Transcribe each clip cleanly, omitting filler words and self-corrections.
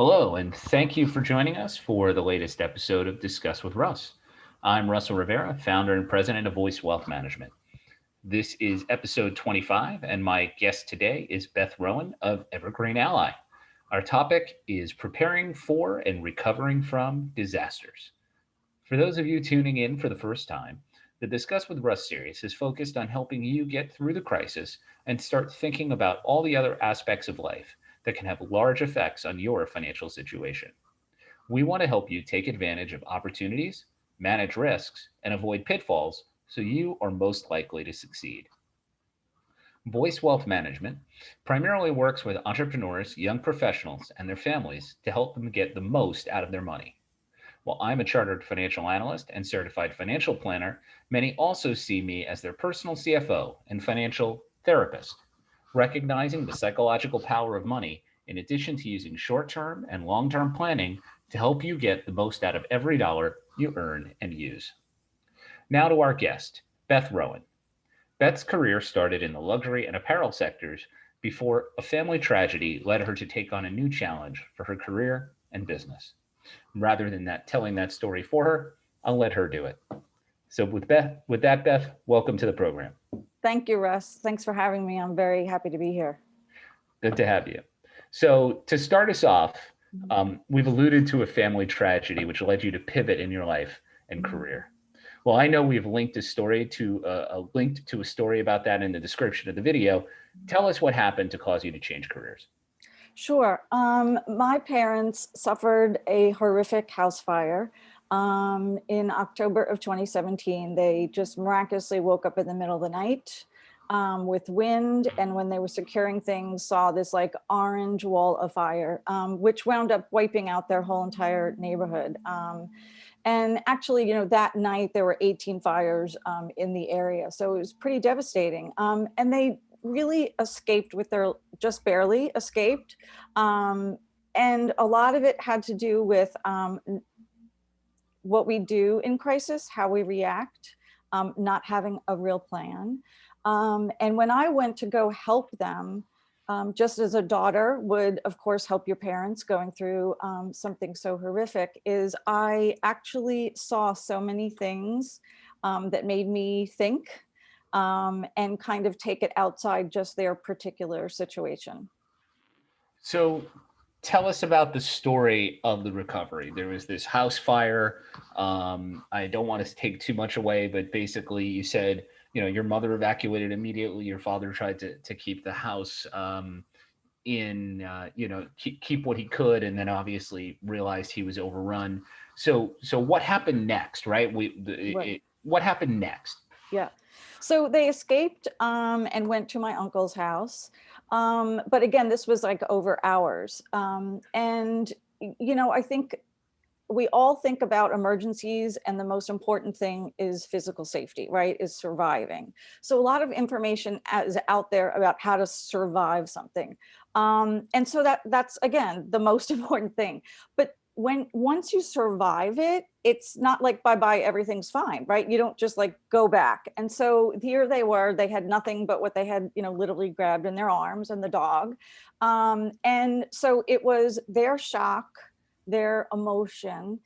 Hello, and thank you for joining us for the latest episode of Discuss with Russ. I'm Russell Rivera, founder and president of Voice Wealth Management. This is episode 25, and my guest today is Beth Rowan of Evergreen Ally. Our topic is preparing for and recovering from disasters. For those of you tuning in for the first time, the Discuss with Russ series is focused on helping you get through the crisis and start thinking about all the other aspects of life that can have large effects on your financial situation. We want to help you take advantage of opportunities, manage risks, and avoid pitfalls so you are most likely to succeed. Voice Wealth Management primarily works with entrepreneurs, young professionals, and their families to help them get the most out of their money. While I'm a chartered financial analyst and certified financial planner, many also see me as their personal CFO and financial therapist, recognizing the psychological power of money in addition to using short term and long term planning to help you get the most out of every dollar you earn and use. Now to our guest, Beth Rowan. Beth's career started in the luxury and apparel sectors before a family tragedy led her to take on a new challenge for her career and business. Rather than telling that story for her, I'll let her do it. So with that, Beth, welcome to the program. Thank you, Russ. Thanks for having me. I'm very happy to be here. Good to have you. So to start us off, we've alluded to a family tragedy which led you to pivot in your life and career. Well, I know we've linked a story to a story about that in the description of the video. Tell us what happened to cause you to change careers. Sure. My parents suffered a horrific house fire in October of 2017. They just miraculously woke up in the middle of the night with wind, and when they were securing things, saw this like orange wall of fire, which wound up wiping out their whole entire neighborhood. And actually, that night there were 18 fires in the area. So it was pretty devastating. And they really escaped just barely escaped. And a lot of it had to do with what we do in crisis, how we react, not having a real plan. And when I went to go help them, just as a daughter would, of course, help your parents going through something so horrific, is I actually saw so many things that made me think and kind of take it outside just their particular situation. So tell us about the story of the recovery. There was this house fire. I don't want to take too much away, but basically you said, your mother evacuated immediately. Your father tried to keep the house keep what he could, and then obviously realized he was overrun. So what happened next, right? What happened next? Yeah. So they escaped and went to my uncle's house. But again, this was like over hours. And, I think we all think about emergencies, and the most important thing is physical safety, right? Is surviving. So a lot of information is out there about how to survive something. And so that's, again, the most important thing. But once you survive it, it's not like bye-bye, everything's fine, right? You don't just like go back. And so here they were, they had nothing but what they had, literally grabbed in their arms, and the dog. And so it was their shock, their emotion.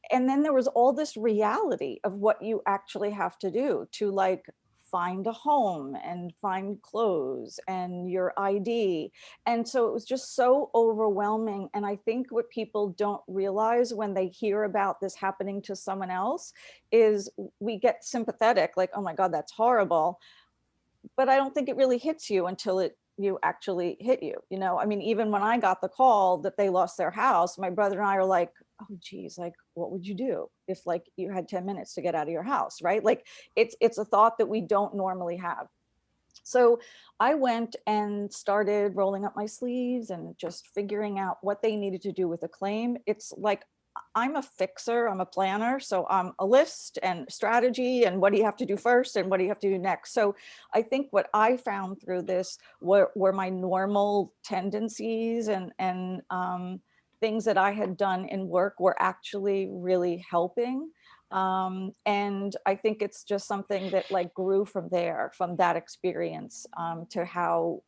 And then there was all this reality of what you actually have to do to like find a home and find clothes and your ID. And so it was just so overwhelming. And I think what people don't realize when they hear about this happening to someone else is we get sympathetic, like, oh my God, that's horrible. But I don't think it really hits you until you actually hit you. I mean, even when I got the call that they lost their house, my brother and I are like, oh geez, like, what would you do if like you had 10 minutes to get out of your house, right? Like it's a thought that we don't normally have. So I went and started rolling up my sleeves and just figuring out what they needed to do with a claim. It's like, I'm a fixer, I'm a planner. So I'm a list and strategy and what do you have to do first and what do you have to do next. So I think what I found through this were my normal tendencies and things that I had done in work were actually really helping. And I think it's just something that like grew from there, from that experience to how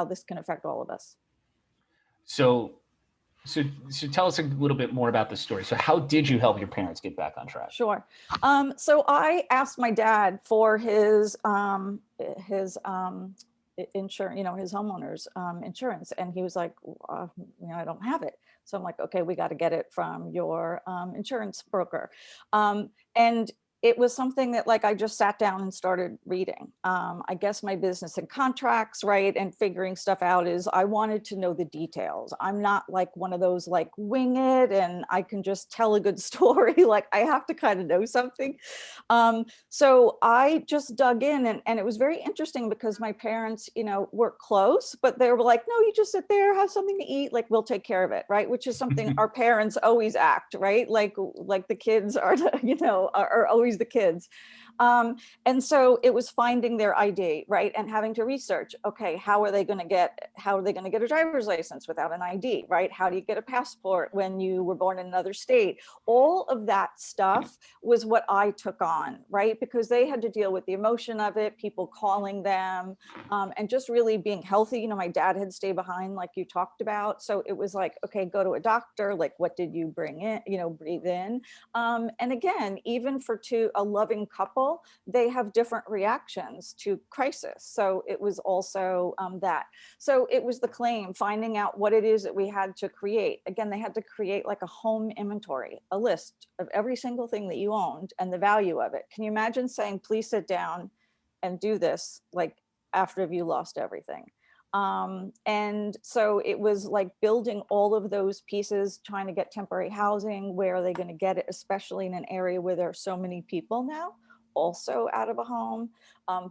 this can affect all of us. So So tell us a little bit more about the story. So how did you help your parents get back on track? Sure. So I asked my dad for his insurance, his homeowners insurance, and he was like, I don't have it. So I'm like, okay, we got to get it from your insurance broker. And it was something that like I just sat down and started reading. I guess my business and contracts, right, and figuring stuff out is I wanted to know the details. I'm not like one of those like wing it and I can just tell a good story. Like I have to kind of know something. So I just dug in, and it was very interesting because my parents, were close, but they were like, no, you just sit there, have something to eat, like we'll take care of it, right? Which is something our parents always act, right? Like the kids are, are always the kids. And so it was finding their ID, right? And having to research, okay, how are they going to get a driver's license without an ID, right? How do you get a passport when you were born in another state? All of that stuff was what I took on, right? Because they had to deal with the emotion of it, people calling them, and just really being healthy. My dad had stayed behind, like you talked about. So it was like, okay, go to a doctor. Like, what did you bring in, breathe in? And again, even for a loving couple, they have different reactions to crisis. So it was also that. So it was the claim, finding out what it is that we had to create. Again, they had to create like a home inventory, a list of every single thing that you owned and the value of it. Can you imagine saying, please sit down and do this, like after you lost everything? And so it was like building all of those pieces, trying to get temporary housing. Where are they going to get it, especially in an area where there are so many people now also out of a home?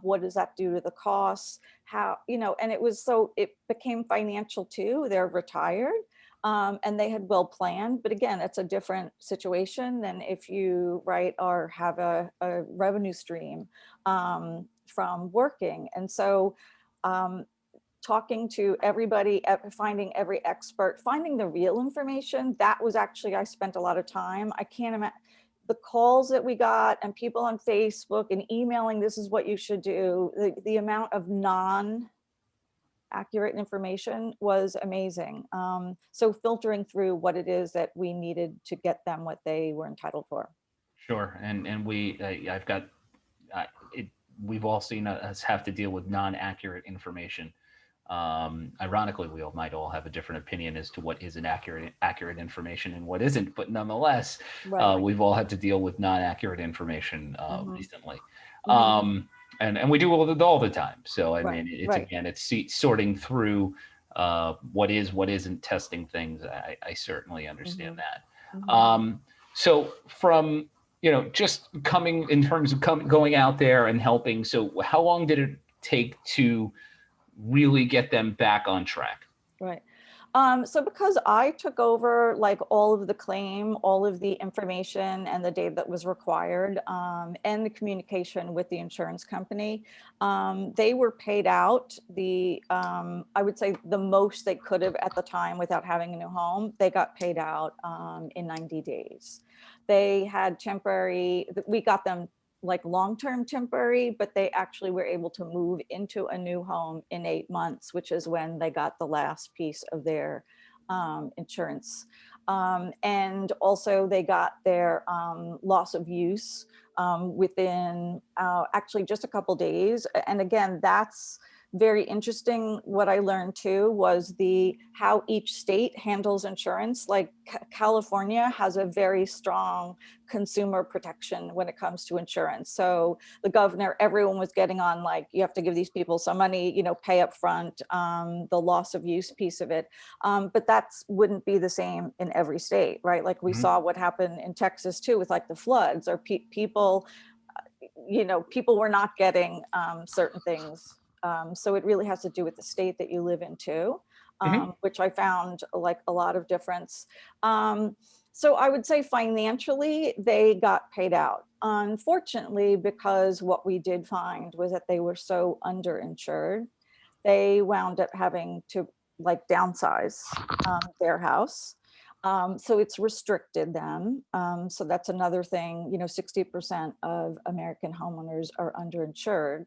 What does that do to the costs? How, and it became financial too. They're retired. And they had well planned, but again, it's a different situation than if you or have a revenue stream from working. And so talking to everybody, finding every expert, finding the real information, that was actually, I spent a lot of time. I can't imagine the calls that we got and people on Facebook and emailing, this is what you should do. The amount of accurate information was amazing. So filtering through what it is that we needed to get them what they were entitled for. Sure. And I've got, it, we've all seen us have to deal with non-accurate information. Ironically, we might all have a different opinion as to what is an accurate information and what isn't, but nonetheless, Right. we've all had to deal with non-accurate information Mhm. recently. Mhm. And we do it all the time. So I Right. mean, it's Right. again, it's sorting through what is, what isn't, testing things. I certainly understand Mhm. that. Mhm. So from just coming in terms of going out there and helping. So how long did it take to really get them back on track? Right. So because I took over like all of the claim, all of the information and the data that was required, and the communication with the insurance company, they were paid out I would say the most they could have at the time without having a new home. They got paid out in 90 days. They had we got them like long-term temporary, but they actually were able to move into a new home in 8 months, which is when they got the last piece of their insurance. And also they got their loss of use within actually just a couple days. And again, that's very interesting. What I learned too was how each state handles insurance. Like California has a very strong consumer protection when it comes to insurance. So the governor, everyone was getting on like, you have to give these people some money, pay up front, the loss of use piece of it. But that wouldn't be the same in every state, right? Like we Mhm. saw what happened in Texas too, with like the floods, or people, people were not getting certain things. So it really has to do with the state that you live in too, Mhm. which I found like a lot of difference. So I would say financially, they got paid out. Unfortunately, because what we did find was that they were so underinsured, they wound up having to like downsize their house. So it's restricted them. So that's another thing, 60% of American homeowners are underinsured,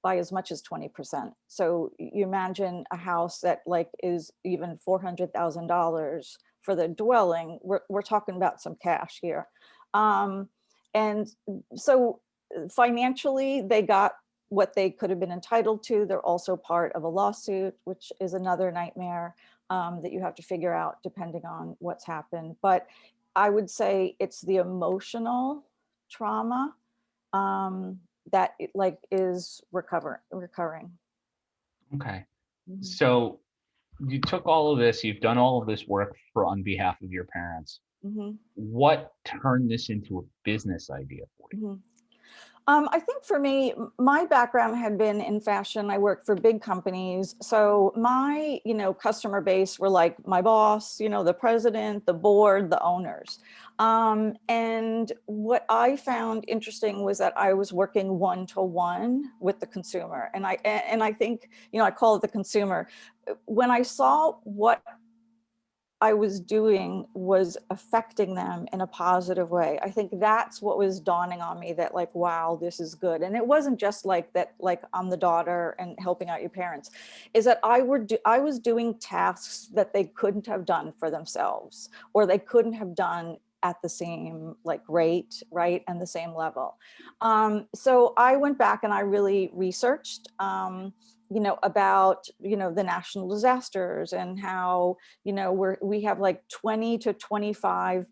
by as much as 20%. So you imagine a house that like is even $400,000 for the dwelling. We're talking about some cash here. And so financially, they got what they could have been entitled to. They're also part of a lawsuit, which is another nightmare that you have to figure out depending on what's happened. But I would say it's the emotional trauma that like is recurring. Okay. Mhm. So you took all of this, you've done all of this work for on behalf of your parents. Mhm. What turned this into a business idea for you? Mhm. I think for me, my background had been in fashion. I worked for big companies. So my, customer base were like my boss, the president, the board, the owners. And what I found interesting was that I was working one-to-one with the consumer. And I think, I call it the consumer. When I saw what I was doing was affecting them in a positive way. I think that's what was dawning on me, that like, wow, this is good. And it wasn't just like that, like I'm the daughter and helping out your parents, is that I was doing tasks that they couldn't have done for themselves, or they couldn't have done at the same like rate, right, and the same level. So I went back and I really researched, about, the national disasters and how, we have like 20 to 25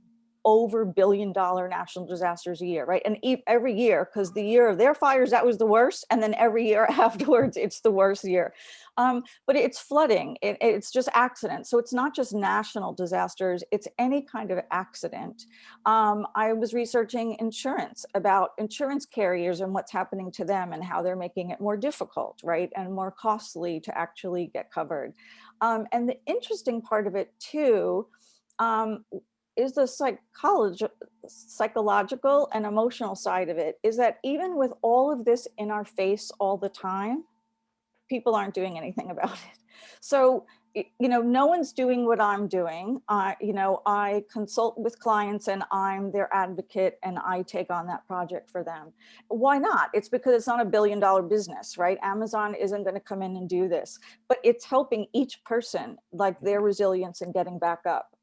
over $1 billion national disasters a year, right? And every year, because the year of their fires, that was the worst. And then every year afterwards, it's the worst year. But it's flooding, it's just accidents. So it's not just national disasters, it's any kind of accident. I was researching insurance, about insurance carriers and what's happening to them and how they're making it more difficult, right? And more costly to actually get covered. And the interesting part of it too, is the psychological and emotional side of it, is that even with all of this in our face all the time, people aren't doing anything about it. So, no one's doing what I'm doing. I consult with clients and I'm their advocate and I take on that project for them. Why not? It's because it's not a $1 billion business, right? Amazon isn't going to come in and do this, but it's helping each person, like their resilience and getting back up.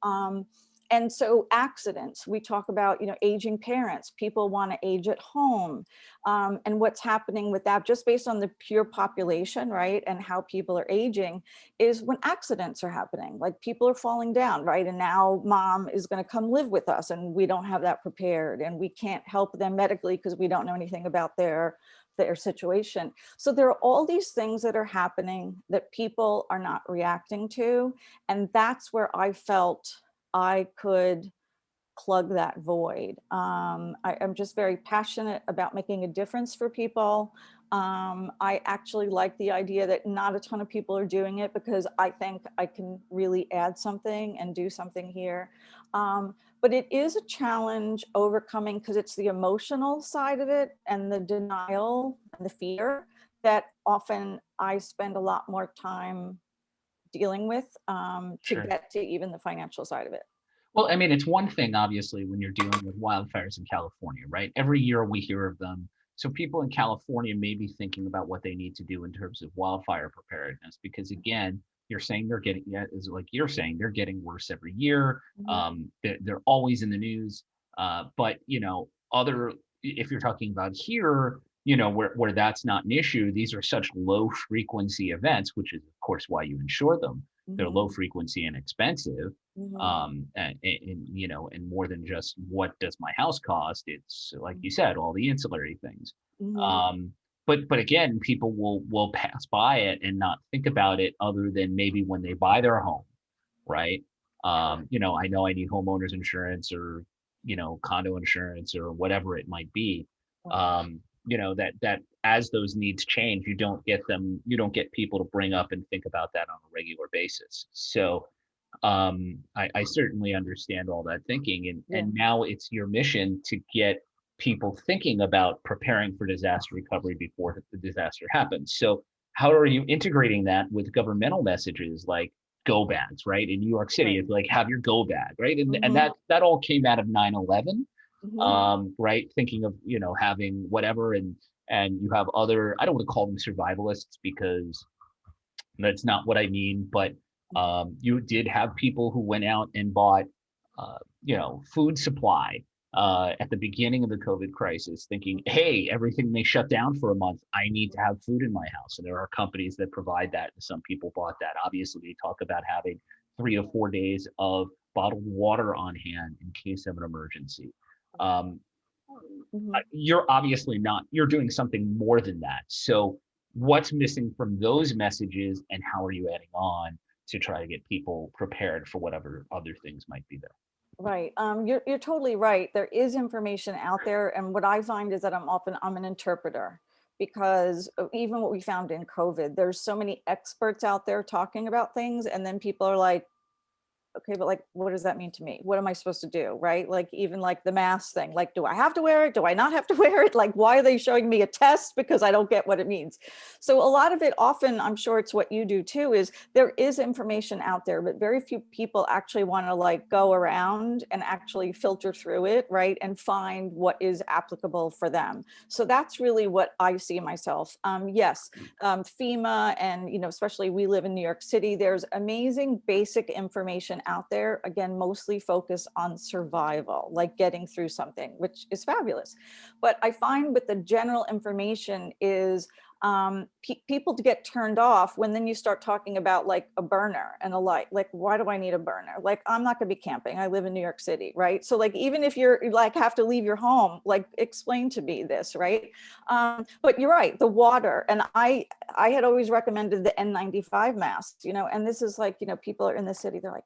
And so accidents, we talk about, aging parents, people want to age at home, and what's happening with that, just based on the pure population, right? And how people are aging, is when accidents are happening, like people are falling down, right? And now mom is going to come live with us and we don't have that prepared and we can't help them medically because we don't know anything about their situation. So there are all these things that are happening that people are not reacting to. And that's where I felt I could plug that void. I'm just very passionate about making a difference for people. I actually like the idea that not a ton of people are doing it, because I think I can really add something and do something here. But it is a challenge overcoming, because it's the emotional side of it and the denial and the fear that often I spend a lot more time dealing with, to Sure. get to even the financial side of it. Well, I mean, it's one thing, obviously, when you're dealing with wildfires in California, right? Every year we hear of them. So people in California may be thinking about what they need to do in terms of wildfire preparedness, because again, you're saying they're getting, yeah, is like you're saying, they're getting worse every year. Mhm. They're always in the news. But if you're talking about here, where that's not an issue, these are such low frequency events, which is of course why you insure them. They're Mhm. low frequency and expensive, Mhm. and more than just what does my house cost. It's like you said, all the ancillary things. Mhm. um but again, people will pass by it and not think about it, other than maybe when they buy their home, right? I know I need homeowners insurance, or condo insurance, or whatever it might be. Right. That as those needs change, you don't get people to bring up and think about that on a regular basis. So I certainly understand all that thinking, Yeah. and now it's your mission to get people thinking about preparing for disaster recovery before the disaster happens. So how are you integrating that with governmental messages like go bags, right? In New York City, Right. it's like have your go bag, right? And Mhm. that all came out of 9/11, Mhm. right? Thinking of having whatever, and you have other, I don't want to call them survivalists because that's not what I mean, but you did have people who went out and bought, food supply at the beginning of the COVID crisis, thinking, hey, everything may shut down for a month. I need to have food in my house. And there are companies that provide that. Some people bought that. Obviously, they talk about having 3 to 4 days of bottled water on hand in case of an emergency. Um, Mhm. you're obviously not, you're doing something more than that. So what's missing from those messages, and how are you adding on to try to get people prepared for whatever other things might be there? Right. You're totally right. There is information out there. And what I find is that I'm an interpreter, because even what we found in COVID, there's so many experts out there talking about things. And then people are like, okay, but like, what does that mean to me? What am I supposed to do? Right? Like, even like the mask thing, like, do I have to wear it? Do I not have to wear it? Like, why are they showing me a test? Because I don't get what it means. So a lot of it, often, I'm sure it's what you do too, is there is information out there, but very few people actually want to like go around and actually filter through it, right? And find what is applicable for them. So that's really what I see myself. Yes, FEMA, and especially we live in New York City, there's amazing basic information out there, again, mostly focused on survival, like getting through something, which is fabulous. But I find with the general information is people to get turned off when then you start talking about like a burner and a light. Like, why do I need a burner? Like, I'm not going to be camping. I live in New York City, right? So like, even if you're like have to leave your home, like explain to me this, right? But you're right, the water. And I had always recommended the N95 masks, and this is like, people are in the city, they're like,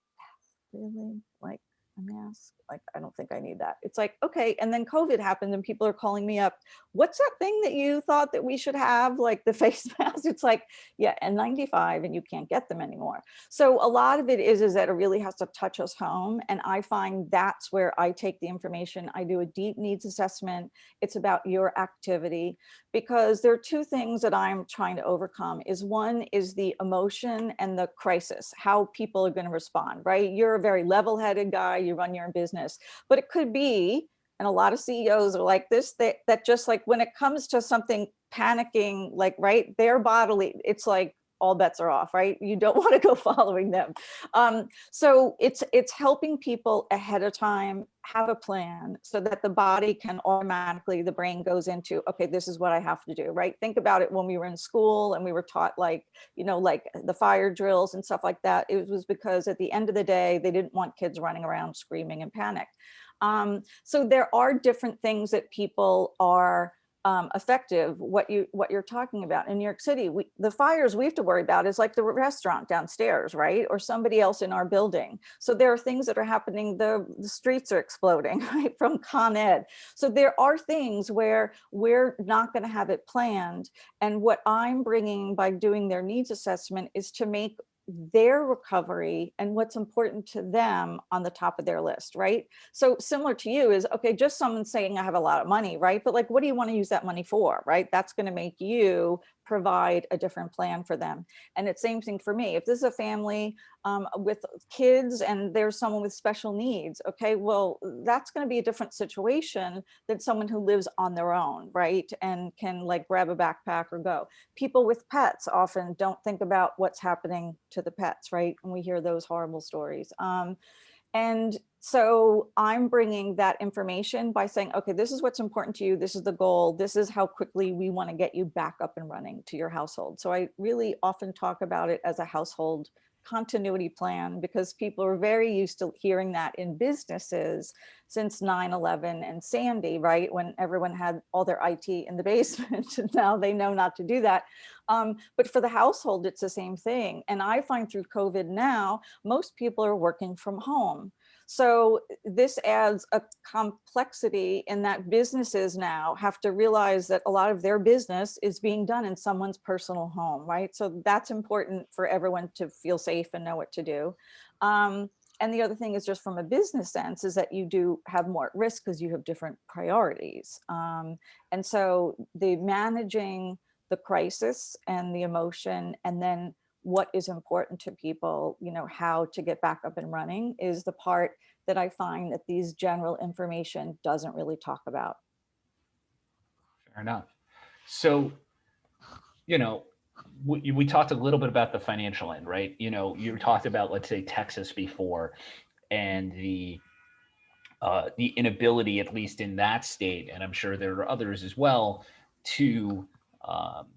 really? Like a mask? Like, I don't think I need that. It's like, okay. And then COVID happened and people are calling me up. What's that thing that you thought that we should have? Like the face mask? It's like, yeah, N95, and you can't get them anymore. So a lot of it is that it really has to touch us home. And I find that's where I take the information. I do a deep needs assessment. It's about your activity, because there are two things that I'm trying to overcome. Is one is the emotion and the crisis, how people are going to respond, right? You're a very level-headed guy, you run your own business, but it could be, and a lot of CEOs are like this, that just like when it comes to something panicking, like, right, their bodily, it's like all bets are off, right? You don't want to go following them. So it's helping people ahead of time have a plan so that the body can automatically, the brain goes into, okay, this is what I have to do, right? Think about it when we were in school and we were taught like, like the fire drills and stuff like that. It was because at the end of the day, they didn't want kids running around screaming and panic. So there are different things that people are effective. What you're talking about in New York City, the fires we have to worry about is like the restaurant downstairs, right? Or somebody else in our building. So there are things that are happening. The streets are exploding, right? From Con Ed. So there are things where we're not going to have it planned. And what I'm bringing by doing their needs assessment is to make their recovery and what's important to them on the top of their list, right? So similar to you is, okay, just someone saying I have a lot of money, right? But like, what do you want to use that money for, right? That's going to make you provide a different plan for them. And it's same thing for me. If this is a family with kids and there's someone with special needs, okay, well, that's going to be a different situation than someone who lives on their own, right? And can like grab a backpack or go. People with pets often don't think about what's happening to the pets, right? And we hear those horrible stories. And so I'm bringing that information by saying, okay, this is what's important to you. This is the goal. This is how quickly we want to get you back up and running to your household. So I really often talk about it as a household continuity plan, because people are very used to hearing that in businesses since 9/11 and Sandy, right? When everyone had all their IT in the basement, and now they know not to do that. But for the household, it's the same thing. And I find through COVID now, most people are working from home. So this adds a complexity in that businesses now have to realize that a lot of their business is being done in someone's personal home, right? So that's important for everyone to feel safe and know what to do. And the other thing is, just from a business sense, is that you do have more at risk because you have different priorities. And so the managing the crisis and the emotion, and then what is important to people, how to get back up and running, is the part that I find that these general information doesn't really talk about. Fair enough. So, you know, we talked a little bit about the financial end, right? You talked about, let's say, Texas before, and the inability, at least in that state, and I'm sure there are others as well, to um,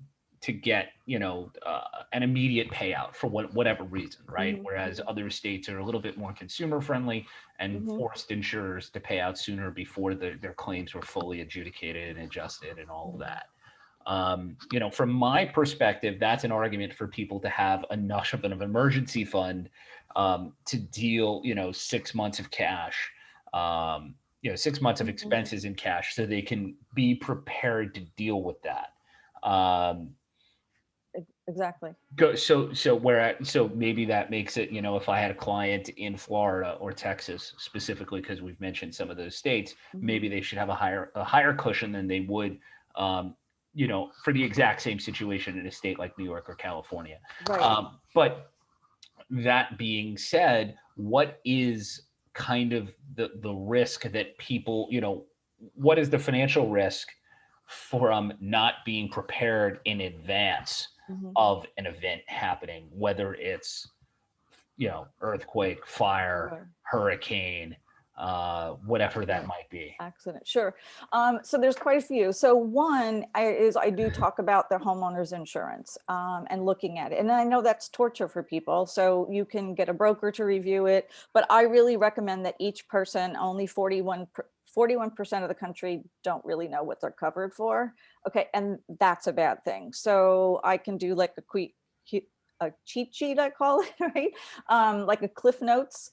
to get an immediate payout for whatever reason, right? Mhm, Whereas mhm, other states are a little bit more consumer friendly and mhm, forced insurers to pay out sooner before their claims were fully adjudicated and adjusted and all of mhm, that. From my perspective, that's an argument for people to have enough of an emergency fund to deal, 6 months of cash, 6 months of mhm. expenses in cash, so they can be prepared to deal with that. Um, Exactly. so maybe that makes it, if I had a client in Florida or Texas specifically, because we've mentioned some of those states, Mhm. maybe they should have a higher cushion than they would, um, for the exact same situation in a state like New York or California. Right. But that being said, what is kind of the risk that people, what is the financial risk from not being prepared in advance Mhm. of an event happening, whether it's, earthquake, fire, Right. hurricane, whatever that Right. might be. Accident. Sure. So there's quite a few. So one is I do talk about the homeowners insurance and looking at it. And I know that's torture for people. So you can get a broker to review it. But I really recommend that each person, only 41% of the country don't really know what they're covered for. Okay. And that's a bad thing. So I can do like a cheat sheet, I call it, right? Like a Cliff Notes,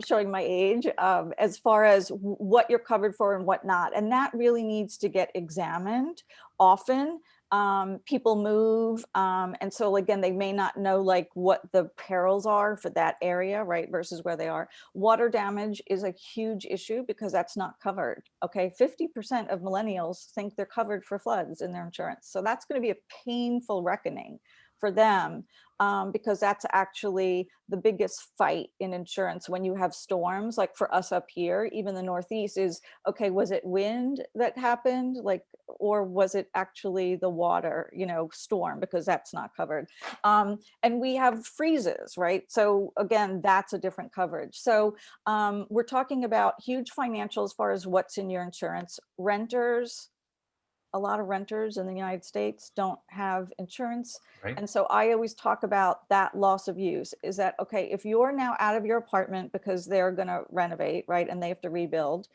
showing my age, as far as what you're covered for and what not. And that really needs to get examined often. People move. And so again, they may not know like what the perils are for that area, right? Versus where they are. Water damage is a huge issue because that's not covered. Okay. 50% of millennials think they're covered for floods in their insurance. So that's going to be a painful reckoning for them, because that's actually the biggest fight in insurance when you have storms. Like for us up here, even the Northeast, is okay, was it wind that happened? Like, or was it actually the water, storm? Because that's not covered. And we have freezes, right? So again, that's a different coverage. So we're talking about huge financial as far as what's in your insurance. Renters, a lot of renters in the United States don't have insurance. Right. And so I always talk about that loss of use. Is that, okay, if you're now out of your apartment because they're going to renovate, right, and they have to rebuild,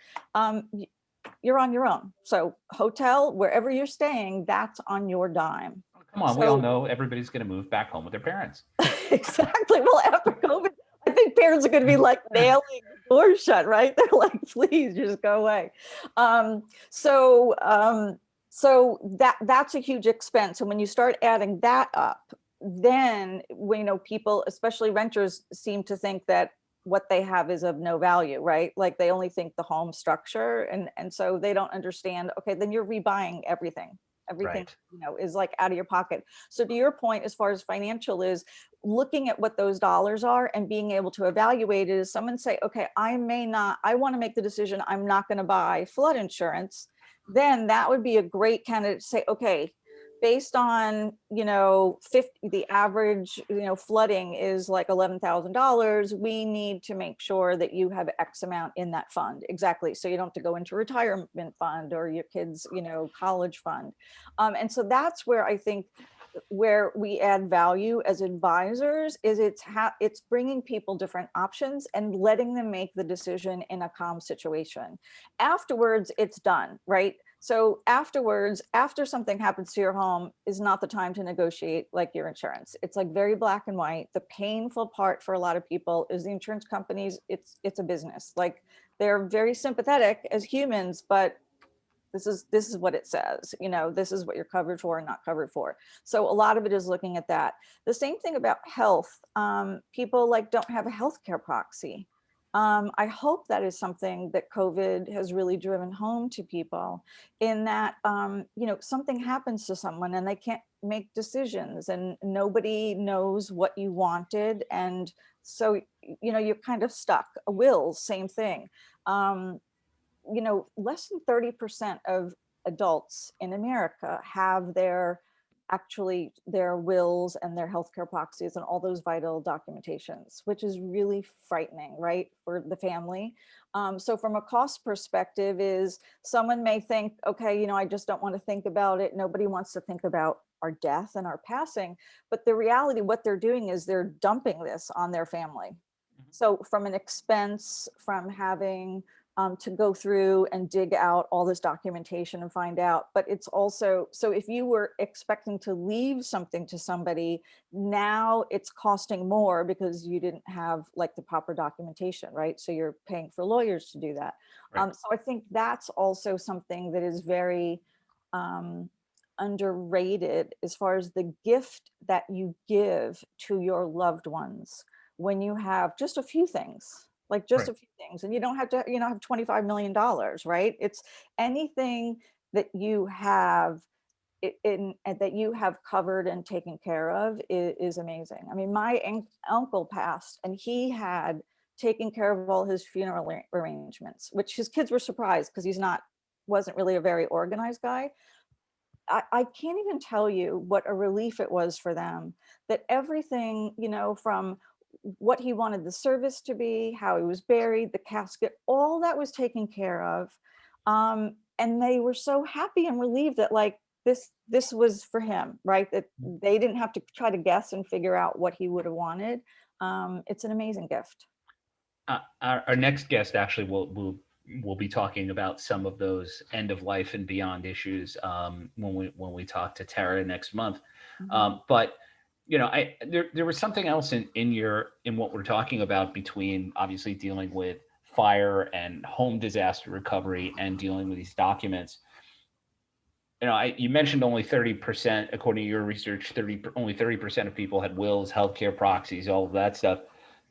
you're on your own. So hotel, wherever you're staying, that's on your dime. Come on, we all So know everybody's going to move back home with their parents. exactly. Well, after COVID, I think parents are going to be like nailing the door shut, right? They're like, please just go away. Um, so, um, so that's a huge expense. And when you start adding that up, then people, especially renters, seem to think that what they have is of no value, right? Like they only think the home structure, and so they don't understand. Okay, then you're rebuying everything. Everything Right. is like out of your pocket. So to your point, as far as financial is, looking at what those dollars are and being able to evaluate it, is someone say, okay, I want to make the decision, I'm not going to buy flood insurance. Then that would be a great candidate to say, okay, based on, 50, the average, flooding is like $11,000. We need to make sure that you have X amount in that fund. Exactly. So you don't have to go into retirement fund or your kids, college fund. And so that's where I think where we add value as advisors is it's bringing people different options and letting them make the decision in a calm situation. Afterwards, it's done, right? So afterwards, after something happens to your home, is not the time to negotiate like your insurance. It's like very black and white. The painful part for a lot of people is the insurance companies. It's a business. Like they're very sympathetic as humans, but this is what it says, this is what you're covered for and not covered for. So a lot of it is looking at that. The same thing about health. People like don't have a healthcare proxy. I hope that is something that COVID has really driven home to people, in that something happens to someone and they can't make decisions and nobody knows what you wanted, and so you're kind of stuck. Wills, same thing. Less than 30% of adults in America have their wills and their healthcare proxies and all those vital documentations, which is really frightening, right, for the family. So from a cost perspective is someone may think, okay, I just don't want to think about it. Nobody wants to think about our death and our passing. But the reality, what they're doing is they're dumping this on their family. So from an expense, from having to go through and dig out all this documentation and find out, but it's also, so if you were expecting to leave something to somebody, now it's costing more because you didn't have like the proper documentation, right? So you're paying for lawyers to do that. Right. So I think that's also something that is very underrated as far as the gift that you give to your loved ones when you have just a few things, like just Right. a few things, and you don't have to, have $25 million, right? It's anything that you have that you have covered and taken care of is amazing. I mean, my uncle passed and he had taken care of all his funeral arrangements, which his kids were surprised because wasn't really a very organized guy. I can't even tell you what a relief it was for them that everything, from what he wanted the service to be, how he was buried, the casket, all that was taken care of. And they were so happy and relieved that like this was for him, right? That they didn't have to try to guess and figure out what he would have wanted. It's an amazing gift. Our next guest actually will be talking about some of those end of life and beyond issues when we talk to Tara next month. Mhm. But there was something else in what we're talking about between obviously dealing with fire and home disaster recovery and dealing with these documents. You mentioned only 30%, according to your research, only 30% of people had wills, healthcare proxies, all of that stuff.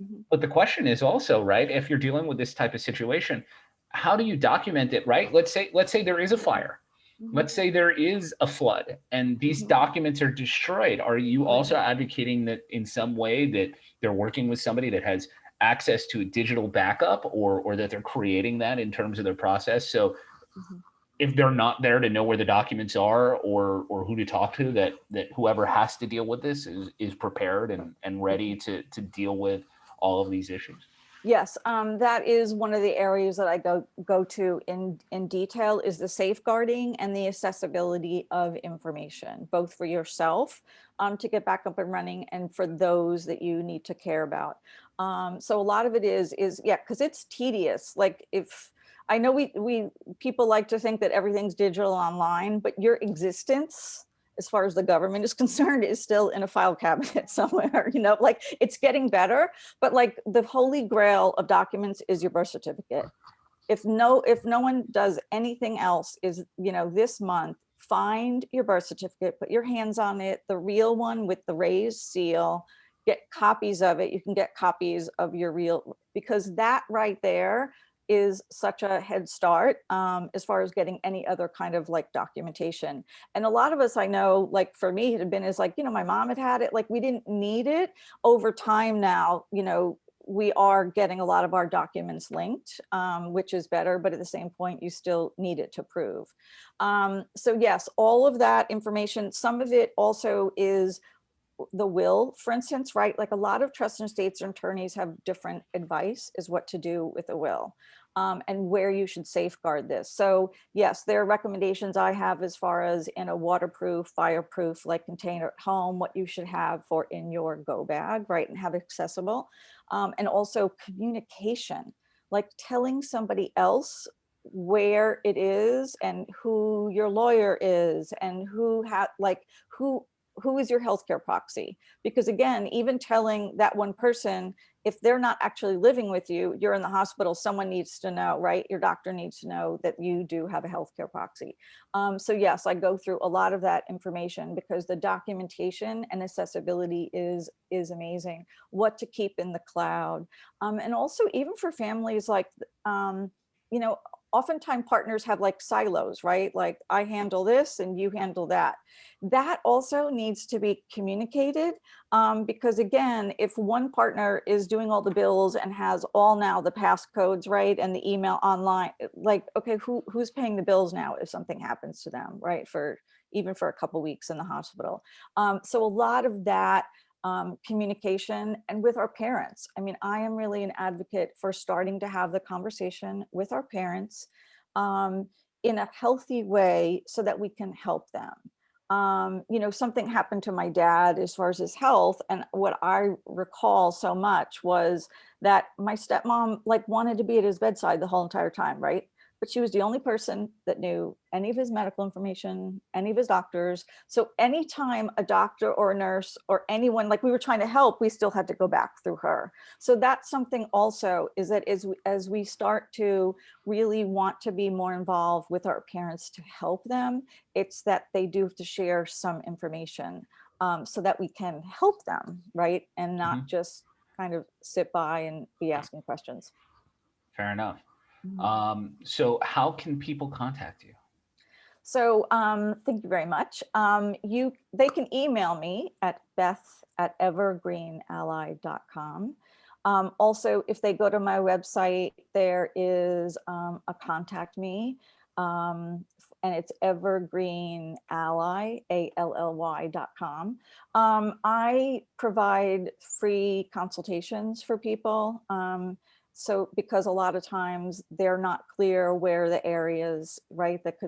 Mhm. But the question is also, right, if you're dealing with this type of situation, how do you document it, right? Let's say there is a fire. Mhm. Let's say there is a flood and these Mhm. documents are destroyed. Are you Right. also advocating that in some way that they're working with somebody that has access to a digital backup or that they're creating that in terms of their process? So Mhm. if they're not there to know where the documents are or who to talk to, that whoever has to deal with this is prepared and ready to deal with all of these issues. Yes, that is one of the areas that I go to in detail is the safeguarding and the accessibility of information, both for yourself to get back up and running and for those that you need to care about. So a lot of it is yeah, because it's tedious. Like if I know we people like to think that everything's digital online, but your existence as far as the government is concerned is still in a file cabinet somewhere, like it's getting better, but like the holy grail of documents is your birth certificate. If no one does anything else is, this month, find your birth certificate, put your hands on it, the real one with the raised seal, get copies of it. You can get copies of your real, because that right there is such a head start as far as getting any other kind of like documentation. And a lot of us, I know, like for me, it had been is like, my mom had it, like we didn't need it. Over time now, we are getting a lot of our documents linked, which is better, but at the same point, you still need it to prove. So yes, all of that information, some of it also is the will, for instance, right? Like a lot of trust and estates attorneys have different advice as what to do with a will and where you should safeguard this. So yes, there are recommendations I have as far as in a waterproof, fireproof, like container at home, what you should have for in your go bag, right? And have accessible. And also communication, like telling somebody else where it is and who your lawyer is and who is your healthcare proxy? Because again, even telling that one person, if they're not actually living with you, you're in the hospital, someone needs to know, right? Your doctor needs to know that you do have a healthcare proxy. So yes, I go through a lot of that information because the documentation and accessibility is amazing. What to keep in the cloud. And also even for families like, you know, oftentimes partners have like silos, right? Like I handle this and you handle that. That also needs to be communicated, because again, if one partner is doing all the bills and has all now the passcodes, right, and the email online, like, okay, who's paying the bills now if something happens to them, right? For even for a couple weeks in the hospital. So a lot of that communication, and with our parents. I mean, I am really an advocate for starting to have the conversation with our parents in a healthy way so that we can help them. Something happened to my dad as far as his health. And what I recall so much was that my stepmom like wanted to be at his bedside the whole entire time, right? But she was the only person that knew any of his medical information, any of his doctors. So anytime a doctor or a nurse or anyone, like we were trying to help, we still had to go back through her. So that's something also, is that as we start to really want to be more involved with our parents to help them, it's that they do have to share some information so that we can help them, right? And not just kind of sit by and be asking questions. Fair enough. Mhm. So how can people contact you? So thank you very much. They can email me at beth@evergreenally.com. Also, if they go to my website, there is a contact me, and it's evergreenally.com. I provide free consultations for people. So because a lot of times they're not clear where the areas, right, that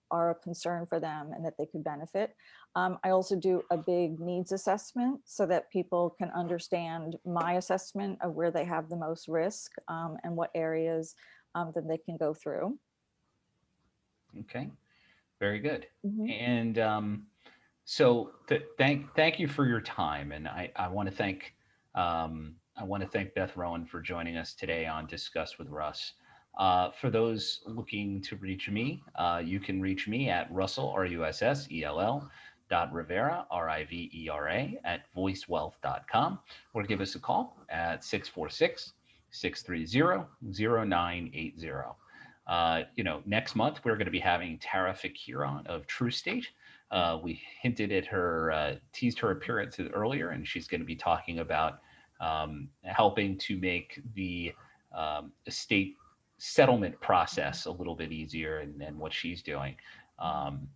are a concern for them and that they could benefit. I also do a big needs assessment so that people can understand my assessment of where they have the most risk and what areas that they can go through. Okay, very good. Mhm. And so thank you for your time, and I want to thank Beth Rowan for joining us today on Discuss with Russ. For those looking to reach me, you can reach me at Russell RUSSELL Rivera RIVERA @voicewealth.com, or give us a call at 646-630-0980. Next month we're going to be having Tara Fakiran of True State. We hinted at her, teased her appearances earlier, and she's going to be talking about helping to make the estate settlement process a little bit easier, and what she's doing.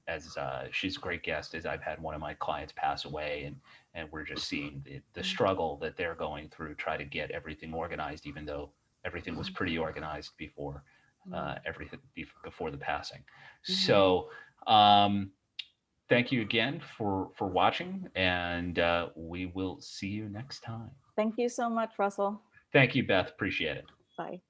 As she's a great guest, as I've had one of my clients pass away, and we're just seeing the struggle that they're going through, try to get everything organized, even though everything was pretty organized before everything before the passing. So thank you again for watching, and we will see you next time. Thank you so much, Russell. Thank you, Beth. Appreciate it. Bye.